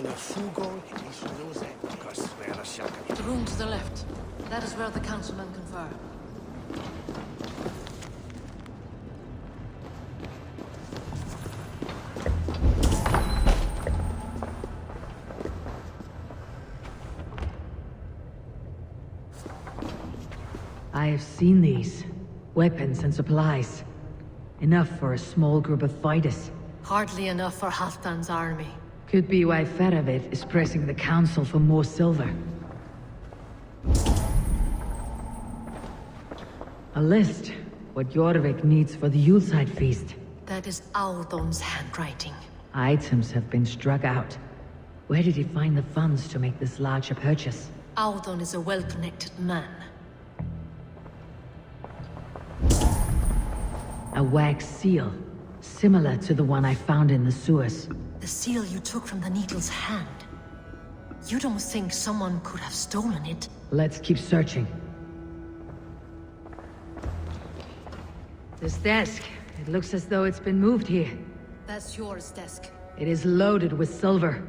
The room to the left. That is where the councilmen confer. I have seen these. Weapons and supplies. Enough for a small group of fighters. Hardly enough for Halfdan's army. Could be why Feravid is pressing the council for more silver. A list. What Jorvik needs for the Yuletide feast. That is Audon's handwriting. Items have been struck out. Where did he find the funds to make this larger purchase? Audon is a well-connected man. A wax seal. Similar to the one I found in the sewers. The seal you took from the Needle's hand. You don't think someone could have stolen it? Let's keep searching. This desk. It looks as though it's been moved here. That's yours, desk. It is loaded with silver.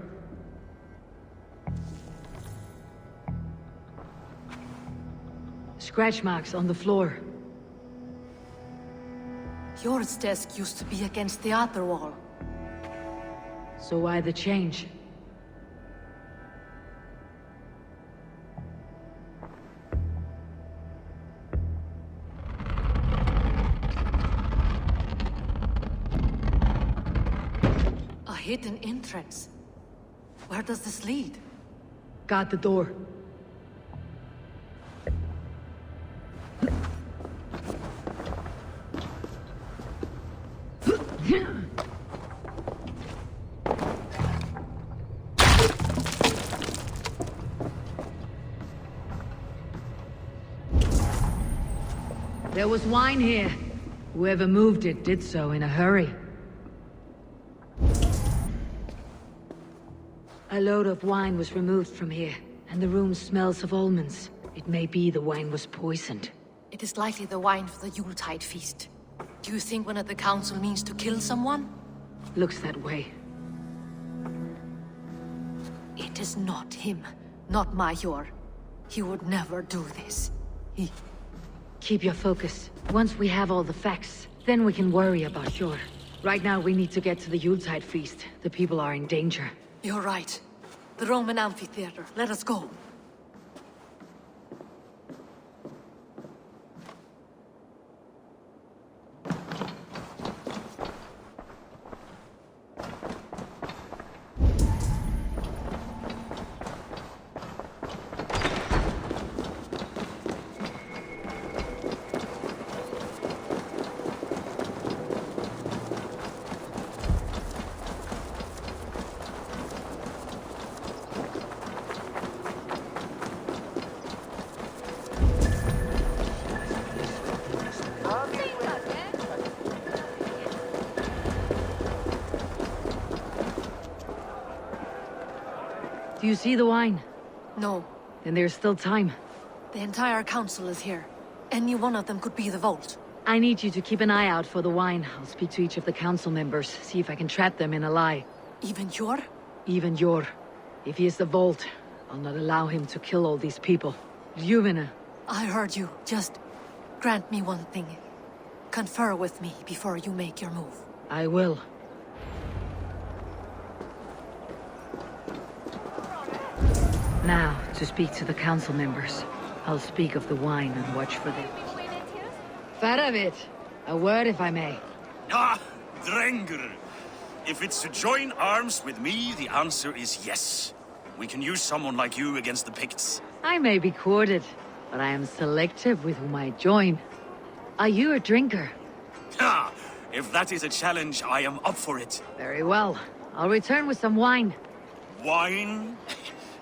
Scratch marks on the floor. Yours desk used to be against the other wall. So why the change? A hidden entrance. Where does this lead? Guard the door. There was wine here. Whoever moved it did so in a hurry. A load of wine was removed from here, and the room smells of almonds. It may be the wine was poisoned. It is likely the wine for the Yuletide feast. Do you think one of the council means to kill someone? Looks that way. It is not him, not Major. He would never do this. Keep your focus. Once we have all the facts, then we can worry about Jor. Right now we need to get to the Yuletide feast. The people are in danger. You're right. The Roman amphitheater. Let us go. Do you see the wine? No. Then there's still time. The entire council is here. Any one of them could be the vault. I need you to keep an eye out for the wine. I'll speak to each of the council members, see if I can trap them in a lie. Even Jor? Even Jor. If he is the vault, I'll not allow him to kill all these people. Ljuvene. I heard you. Just grant me one thing. Confer with me before you make your move. I will. Now, to speak to the council members. I'll speak of the wine and watch for them. Feravid, a word if I may. Ah, Drenger. If it's to join arms with me, the answer is yes. We can use someone like you against the Picts. I may be courted, but I am selective with whom I join. Are you a drinker? Ha! If that is a challenge, I am up for it. Very well. I'll return with some wine. Wine?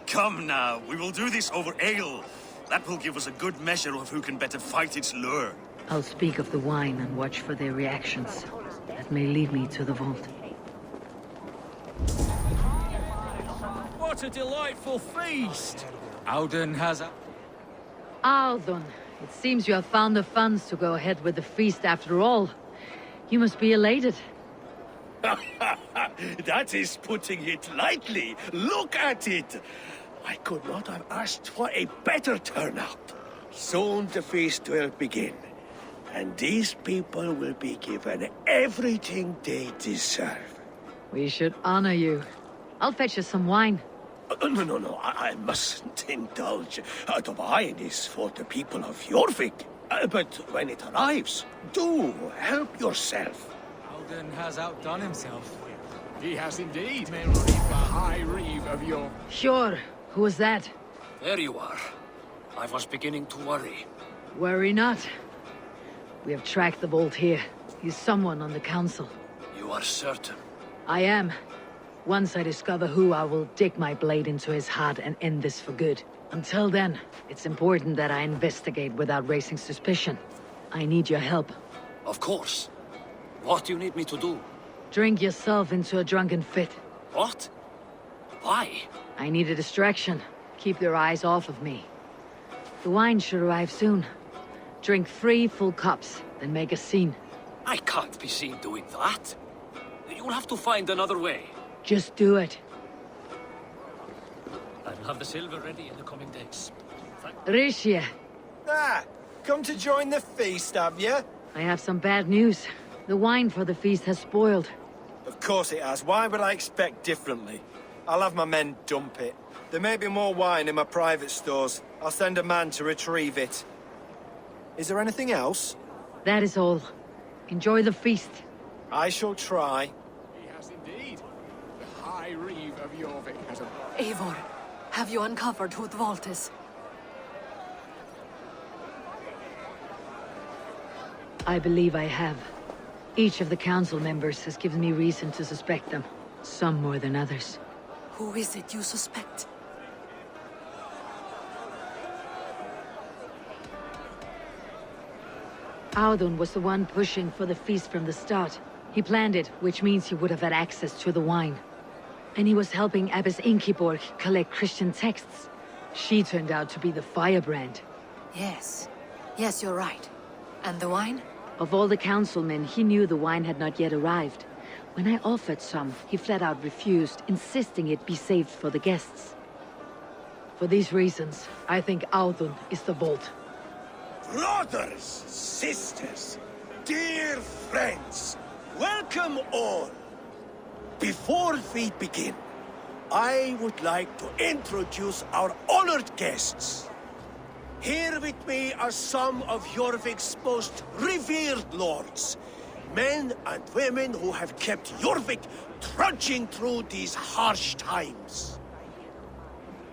Come now, we will do this over ale. That will give us a good measure of who can better fight its lure. I'll speak of the wine and watch for their reactions. That may lead me to the vault. What a delightful feast! Auden has a... Aldon, it seems you have found the funds to go ahead with the feast after all. You must be elated. That is putting it lightly. Look at it. I could not have asked for a better turnout. Soon the feast will begin, and these people will be given everything they deserve. We should honor you. I'll fetch you some wine. No, I mustn't indulge. The wine is for the people of Jorvik. But when it arrives, do help yourself. Alden has outdone himself. He has indeed. May reap the high reeve of your... Sure. Who was that? There you are. I was beginning to worry. Worry not. We have tracked the bolt here. He's someone on the council. You are certain? I am. Once I discover who, I will dig my blade into his heart and end this for good. Until then, it's important that I investigate without raising suspicion. I need your help. Of course. What do you need me to do? Drink yourself into a drunken fit. What? Why? I need a distraction. Keep their eyes off of me. The wine should arrive soon. Drink 3 full cups, then make a scene. I can't be seen doing that. You'll have to find another way. Just do it. I'll have the silver ready in the coming days. Rishia, Ah, come to join the feast, have you? I have some bad news. The wine for the feast has spoiled. Of course it has. Why would I expect differently? I'll have my men dump it. There may be more wine in my private stores. I'll send a man to retrieve it. Is there anything else? That is all. Enjoy the feast. I shall try. He has indeed. The high reeve of Jorvik has a... Eivor, have you uncovered who the vault is? I believe I have. Each of the council members has given me reason to suspect them. Some more than others. Who is it you suspect? Audun was the one pushing for the feast from the start. He planned it, which means he would have had access to the wine. And he was helping Abbess Inkiborg collect Christian texts. She turned out to be the firebrand. Yes. Yes, you're right. And the wine? Of all the councilmen, he knew the wine had not yet arrived. When I offered some, he flat out refused, insisting it be saved for the guests. For these reasons, I think Audun is the vault. Brothers, sisters, dear friends, welcome all. Before we begin, I would like to introduce our honored guests. Here with me are some of Jorvik's most revered lords. Men and women who have kept Jorvik trudging through these harsh times.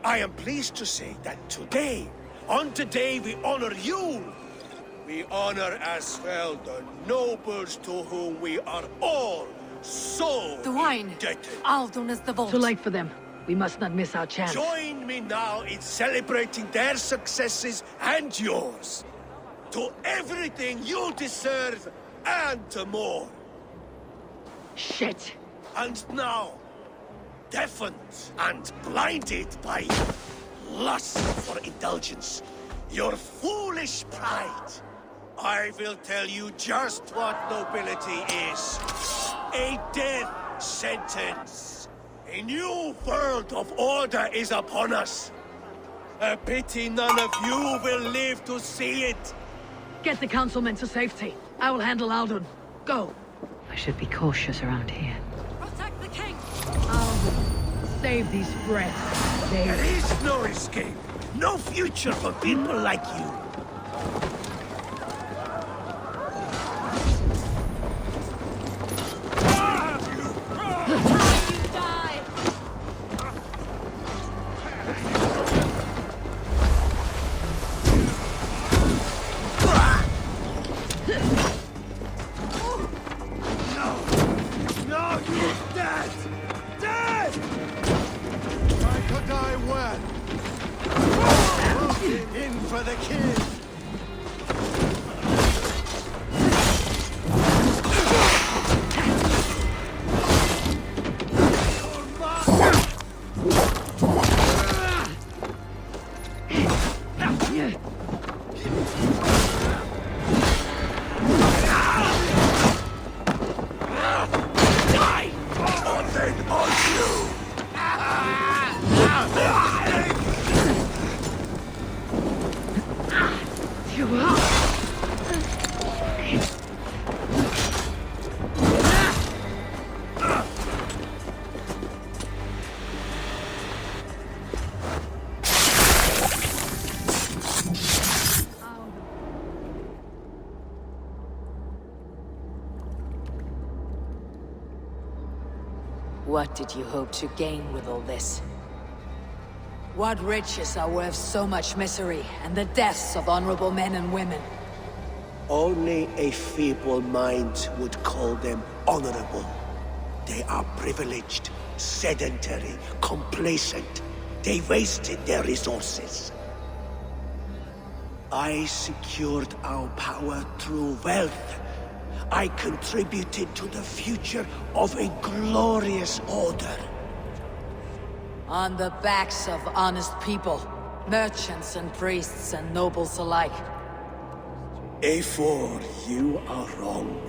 I am pleased to say that today, on the day we honor you, we honor as well the nobles to whom we are all so The wine! indebted. Aldun is the vault. Too late for them. We must not miss our chance. Join me now in celebrating their successes and yours. To everything you deserve and more. Shit! And now, deafened and blinded by lust for indulgence, your foolish pride, I will tell you just what nobility is. A death sentence. A new world of order is upon us. A pity none of you will live to see it. Get the councilmen to safety. I will handle Audun. Go! I should be cautious around here. Protect the king! Audun, save these breaths. There is no escape. No future for people like you. What did you hope to gain with all this? What riches are worth so much misery and the deaths of honorable men and women? Only a feeble mind would call them honorable. They are privileged, sedentary, complacent. They wasted their resources. I secured our power through wealth. I contributed to the future of a glorious order. On the backs of honest people, merchants and priests and nobles alike. A4, you are wrong.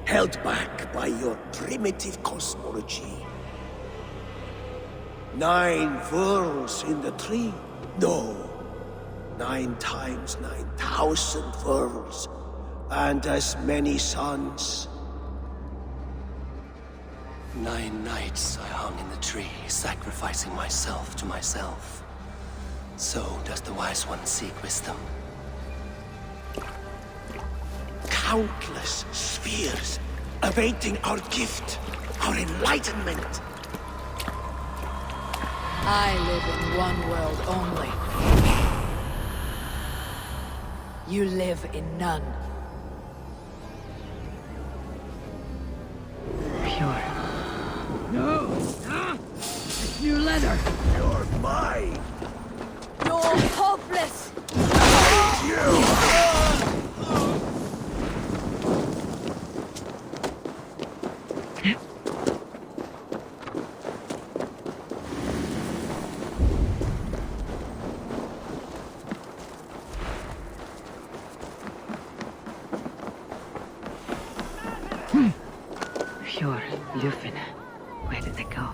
Held back by your primitive cosmology. 9 worlds in the tree? No. 9 times 9,000 worlds. And as many suns. 9 nights I hung in the tree, sacrificing myself to myself. So does the Wise One seek wisdom. Countless spheres awaiting our gift, our enlightenment. I live in one world only. You live in none. Pure. No! It's your letter! You're mine! You're hopeless! Pure, Lufin. Where did they go?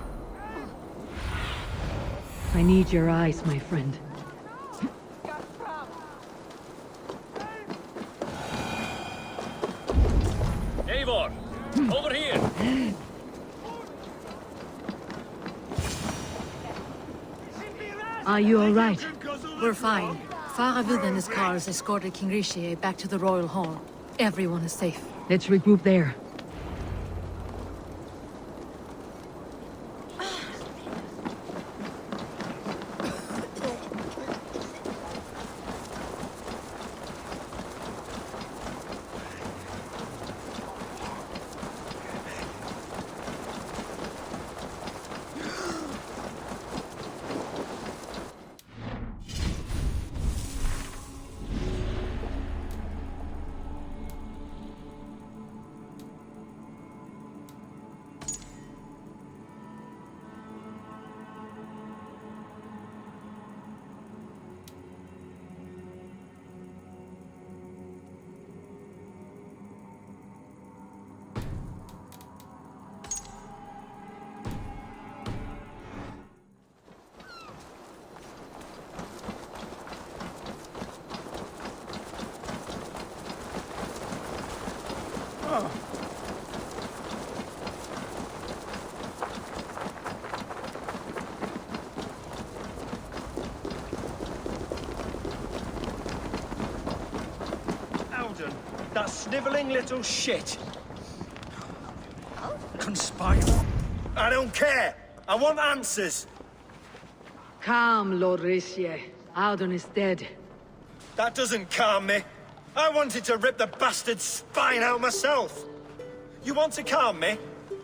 I need your eyes, my friend. Eivor! Over here! Are you all right? We're fine. Faravid and his cars escorted King Rishi back to the Royal Hall. Everyone is safe. Let's regroup there. Alden, that sniveling little shit. Conspire. I don't care. I want answers. Calm, Lord Rishi. Audun is dead. That doesn't calm me. I wanted to rip the bastard's spine out myself. You want to calm me?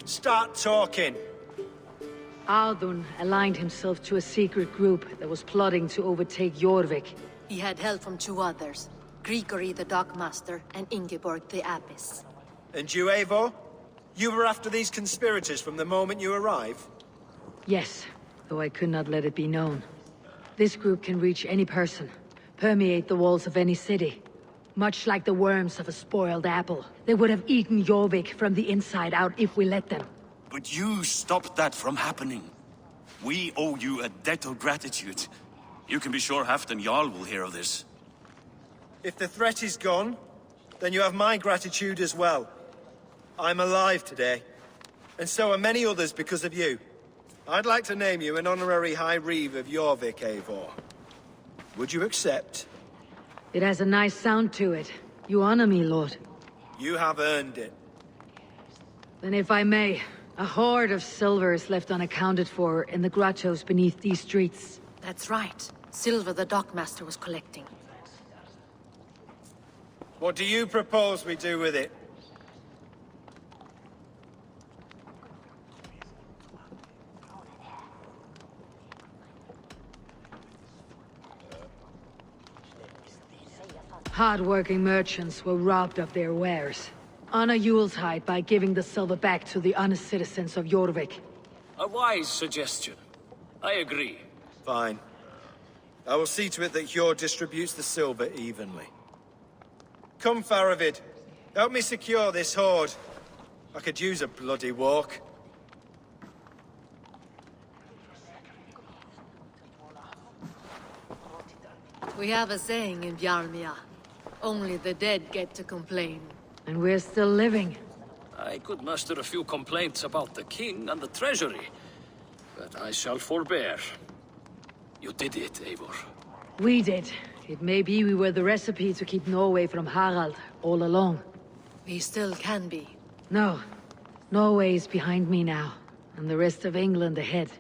Start talking. Audun aligned himself to a secret group that was plotting to overtake Jorvik. He had help from 2 others. Grigory the Dockmaster and Ingeborg the Abbess. And you, Eivor? You were after these conspirators from the moment you arrived? Yes, though I could not let it be known. This group can reach any person, permeate the walls of any city. Much like the worms of a spoiled apple. They would have eaten Jorvik from the inside out if we let them. But you stopped that from happening. We owe you a debt of gratitude. You can be sure Halfdan Jarl will hear of this. If the threat is gone, then you have my gratitude as well. I'm alive today, and so are many others because of you. I'd like to name you an honorary High Reeve of Jorvik, Eivor. Would you accept? It has a nice sound to it. You honor me, Lord. You have earned it. Then if I may, a hoard of silver is left unaccounted for in the grottos beneath these streets. That's right. Silver the dockmaster was collecting. What do you propose we do with it? Hard-working merchants were robbed of their wares. Honor Yuletide by giving the silver back to the honest citizens of Jorvik. A wise suggestion. I agree. Fine. I will see to it that Hjord distributes the silver evenly. Come, Faravid. Help me secure this hoard. I could use a bloody walk. We have a saying in Bjarmia. Only the dead get to complain. And we're still living. I could muster a few complaints about the king and the treasury, but I shall forbear. You did it, Eivor. We did. It may be we were the recipe to keep Norway from Harald all along. We still can be. No. Norway is behind me now, and the rest of England ahead.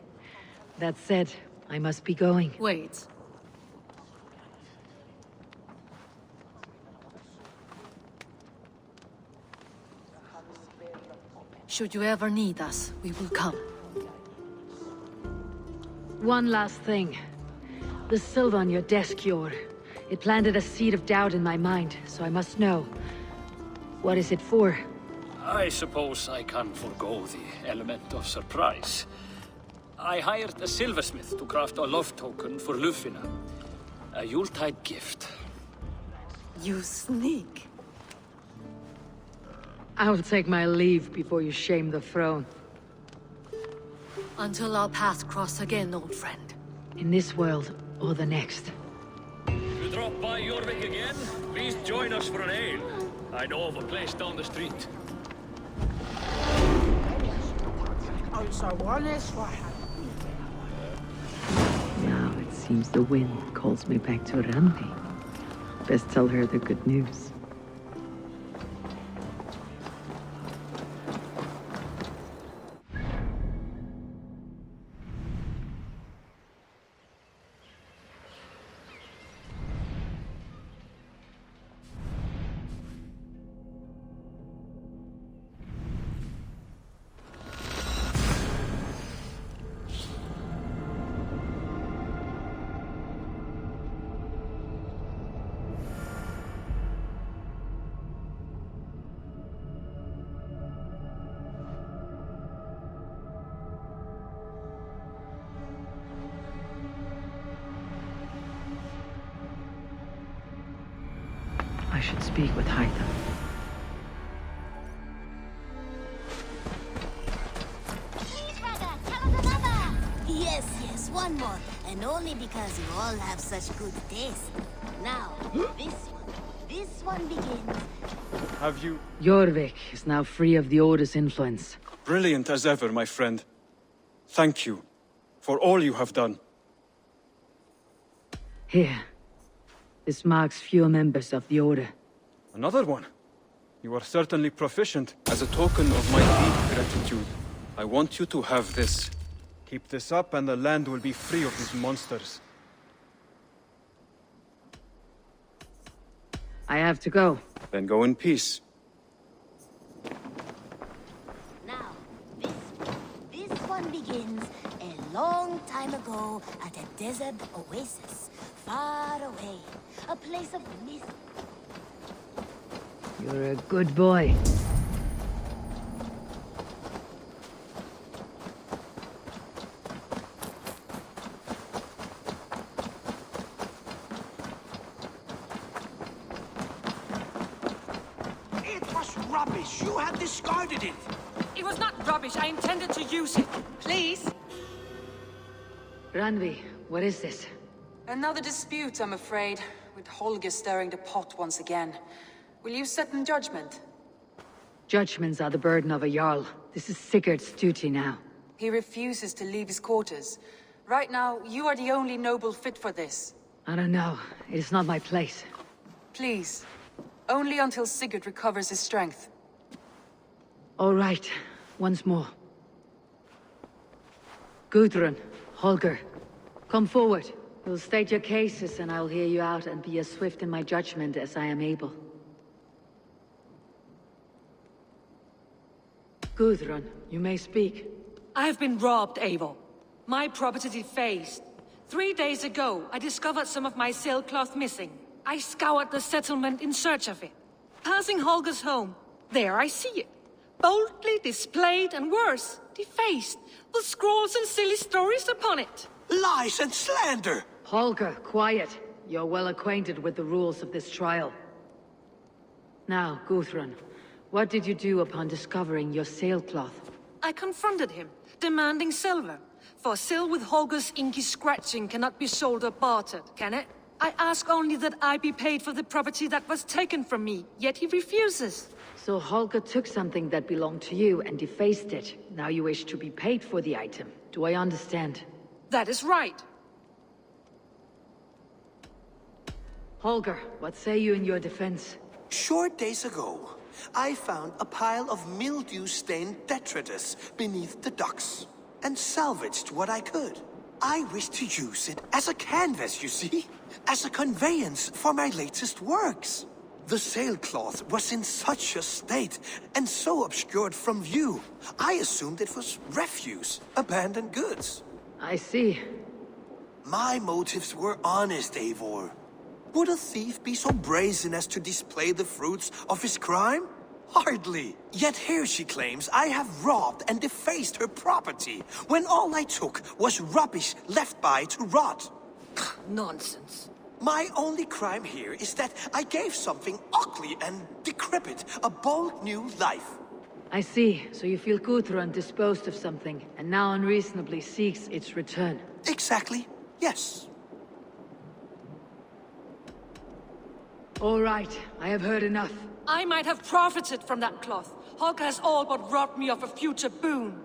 That said, I must be going. Wait. Should you ever need us, we will come. One last thing. The silver on your desk, Jord. It planted a seed of doubt in my mind, so I must know. What is it for? I suppose I can forego the element of surprise. I hired a silversmith to craft a love token for Lufina. A Yuletide gift. You sneak. I'll take my leave before you shame the throne. Until our paths cross again, old friend. In this world, or the next. You drop by Jorvik again? Please join us for an ale. I know of a place down the street. Now it seems the wind calls me back to Randi. Best tell her the good news. I should speak with Haitham. Please, brother, tell us another! Yes, one more. And only because you all have such good taste. Now, this one begins. Have you... Jorvik is now free of the Order's influence. Brilliant as ever, my friend. Thank you for all you have done. Here. This marks fewer members of the Order. Another one? You are certainly proficient. As a token of my deep gratitude, I want you to have this. Keep this up and the land will be free of these monsters. I have to go. Then go in peace. Now, this one begins a long time ago at a desert oasis, far away. A place of myth. You're a good boy. It was rubbish. You had discarded it. It was not rubbish. I intended to use it. Please? Randvi, what is this? Another dispute, I'm afraid, with Holger stirring the pot once again. Will you sit in judgment? Judgments are the burden of a Jarl. This is Sigurd's duty now. He refuses to leave his quarters. Right now, you are the only noble fit for this. I don't know. It is not my place. Please. Only until Sigurd recovers his strength. All right. Once more. Gudrun, Holger, come forward. You'll state your cases and I'll hear you out and be as swift in my judgment as I am able. Gudrun, you may speak. I have been robbed, Eivor. My property defaced. 3 days ago, I discovered some of my sailcloth missing. I scoured the settlement in search of it. Passing Holger's home, there I see it. Boldly displayed and worse, defaced, with scrolls and silly stories upon it. Lies and slander! Holger, quiet. You're well acquainted with the rules of this trial. Now, Gudrun, what did you do upon discovering your sailcloth? I confronted him, demanding silver. For sil with Holger's inky scratching cannot be sold or bartered, can it? I ask only that I be paid for the property that was taken from me, yet he refuses. So Holger took something that belonged to you and defaced it. Now you wish to be paid for the item. Do I understand? That is right. Holger, what say you in your defense? Short days ago, I found a pile of mildew-stained detritus beneath the docks, and salvaged what I could. I wish to use it as a canvas, you see? As a conveyance for my latest works. The sailcloth was in such a state, and so obscured from view, I assumed it was refuse, abandoned goods. I see. My motives were honest, Eivor. Would a thief be so brazen as to display the fruits of his crime? Hardly. Yet here she claims I have robbed and defaced her property, when all I took was rubbish left by to rot. Nonsense. My only crime here is that I gave something ugly and decrepit a bold new life. I see. So you feel Gudrun disposed of something, and now unreasonably seeks its return. Exactly. Yes. All right. I have heard enough. I might have profited from that cloth. Holger has all but robbed me of a future boon.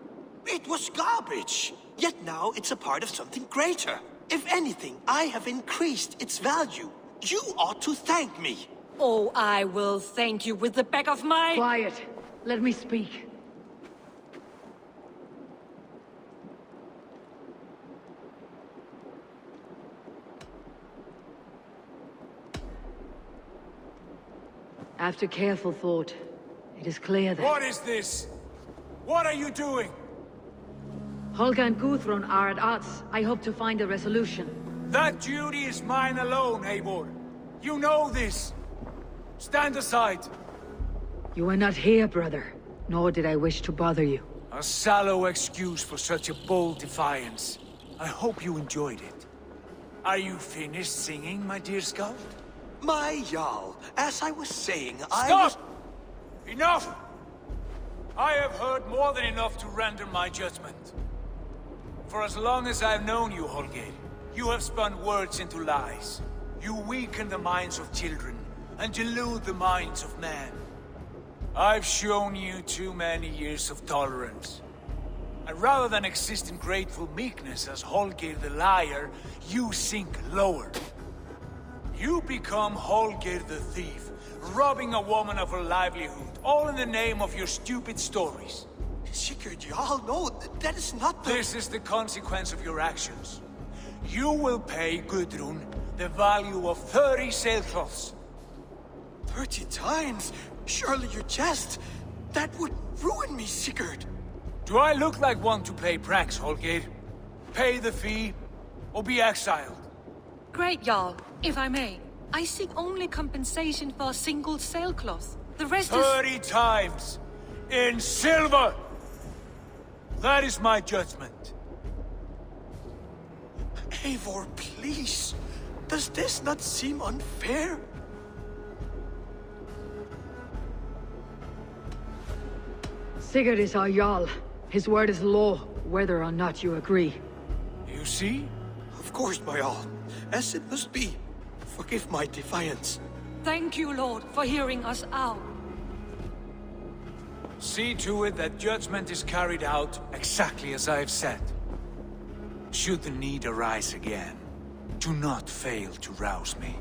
It was garbage. Yet now it's a part of something greater. If anything, I have increased its value. You ought to thank me. Oh, I will thank you with the back of my... Quiet. Let me speak. After careful thought, it is clear that... What is this? What are you doing? Holger and Gudrun are at odds. I hope to find a resolution. That duty is mine alone, Eivor. You know this. Stand aside. You were not here, brother. Nor did I wish to bother you. A sallow excuse for such a bold defiance. I hope you enjoyed it. Are you finished singing, my dear scout? My Jarl, as I was saying, Stop! Enough! I have heard more than enough to render my judgment. For as long as I've known you, Holger, you have spun words into lies. You weaken the minds of children, and delude the minds of men. I've shown you too many years of tolerance. And rather than exist in grateful meekness as Holger the liar, you sink lower. You become Holger the thief, robbing a woman of her livelihood, all in the name of your stupid stories. Sigurd, Jarl, no, that is not the... This is the consequence of your actions. You will pay Gudrun the value of 30 sailcloths. 30 times? Surely you jest. That would ruin me, Sigurd. Do I look like one to play pranks, Holger? Pay the fee, or be exiled. Great, Jarl. If I may, I seek only compensation for a single sailcloth. The rest 30 times! In silver! That is my judgment. Eivor, please. Does this not seem unfair? Sigurd is our Jarl. His word is law, whether or not you agree. You see? Of course, my Jarl. As it must be. Forgive my defiance. Thank you, Lord, for hearing us out. See to it that judgment is carried out exactly as I have said. Should the need arise again, do not fail to rouse me.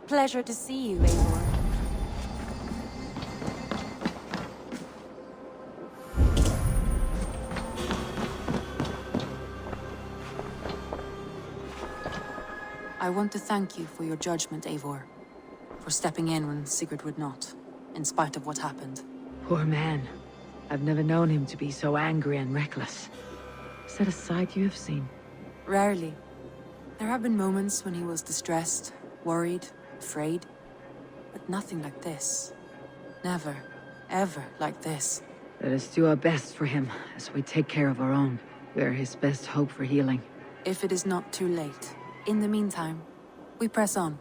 Pleasure to see you, Eivor. I want to thank you for your judgment, Eivor. For stepping in when Sigurd would not, in spite of what happened. Poor man. I've never known him to be so angry and reckless. Is that a side you have seen? Rarely. There have been moments when he was distressed, worried, afraid. But nothing like this. Never, ever like this. Let us do our best for him, as we take care of our own. We are his best hope for healing. If it is not too late. In the meantime, we press on.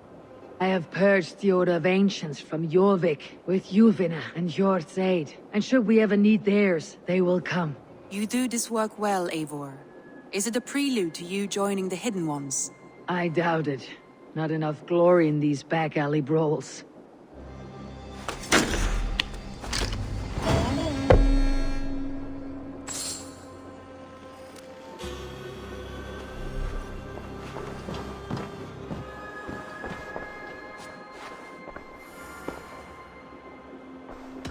I have purged the Order of Ancients from Jorvik with Yuvina and Hjort's aid. And should we ever need theirs, they will come. You do this work well, Eivor. Is it a prelude to you joining the Hidden Ones? I doubt it. Not enough glory in these back alley brawls.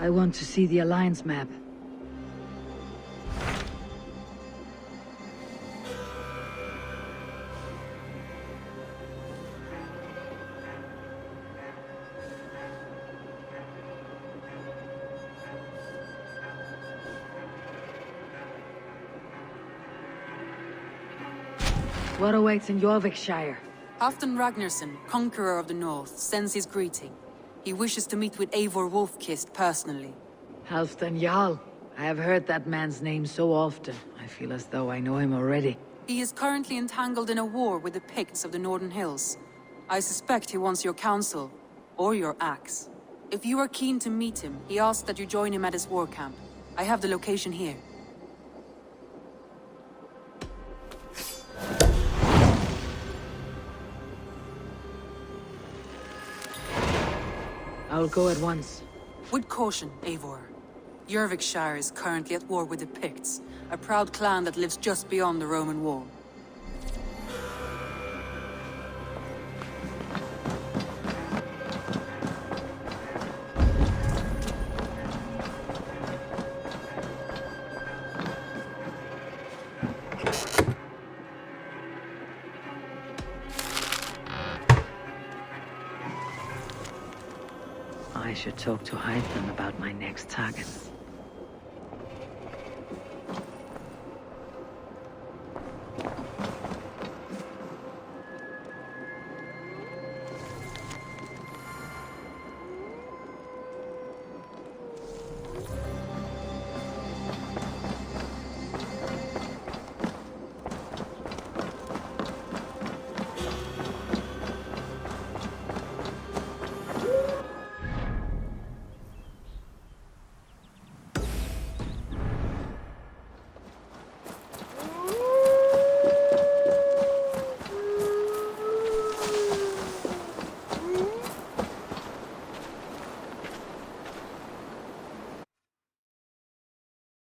I want to see the Alliance map. What awaits in Jorvikshire? Halfdan Ragnarsson, Conqueror of the North, sends his greeting. He wishes to meet with Eivor Wolfkist personally. Halfdan Jarl. I have heard that man's name so often. I feel as though I know him already. He is currently entangled in a war with the Picts of the Northern Hills. I suspect he wants your counsel, or your axe. If you are keen to meet him, he asks that you join him at his war camp. I have the location here. I'll go at once. With caution, Eivor. Jorvikshire is currently at war with the Picts, a proud clan that lives just beyond the Roman wall. I should talk to Halfdan about my next target.